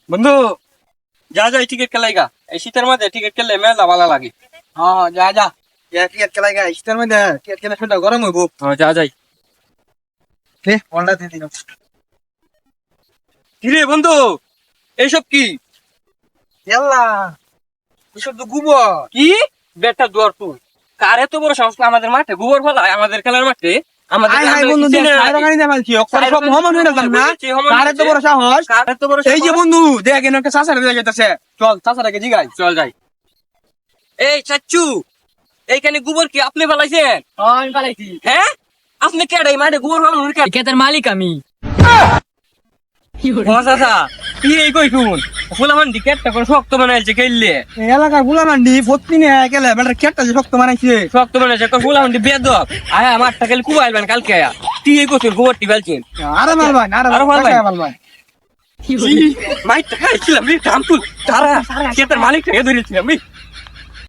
বন্ধু যা যা টিকিট কেলাইগা এই শীতের মধ্যে টিকিট কেলে মেলা ভালো লাগে। হ্যাঁ যা যা টিকিট কেলাই গা শীতের মধ্যে টিকিট কেনা শুনটা গরম হইব। যা যাই। অনটা দিয়ে দিন। কিরে বন্ধু এইসব কি? ইয়াল্লা এসব তো গোবর। কি বেটা দুয়ার তুই কারে তো বড় সাহস না আমাদের মাঠে গোবর ফেলায় আমাদের খেলার মাঠে আমাদের হাই হাই বন্ধু দেখ সাইরো গানি দে মালছি অক্ষর সব মোহাম্মদ হইনা জান না কারে তো বড় সাহস। কারে তো বড় এই যে বন্ধু দেখ এনে একটা চাচারে দিয়ে যাইতাছে চল চাচাটাকে জিগাই। চল যাই। এই চাচ্চু এইখানে গোবর কি আপনি ফেলাইছেন? আমি পালাইছি। হ্যাঁ আপনি কেডা এই মাঠে গোবর ফেলানোর কে? ক্ষেতের মালিক আমি। ও চাচা কি এই কই শুন ফুলামান ডিকেটটা করে শক্ত বানাইছে খেললে এই এলাকার গুলামান্ডি ফত্তি নে একেলে বেটার কেটটা যে শক্ত বানাইছে। শক্ত বানাইছে কোন ফুলামান বেদব আয়া মাঠটা খেলে কুবাইলবেন কালকে আয়া তুই এই কইছিস গোবর টিবালছেন আরে মারবাই আরে আরো মারবাই। মারবাই। মাইকটা খাইছিলাম রে টামতুল তারা খেতের মালিকটাকে ধরেছিলাম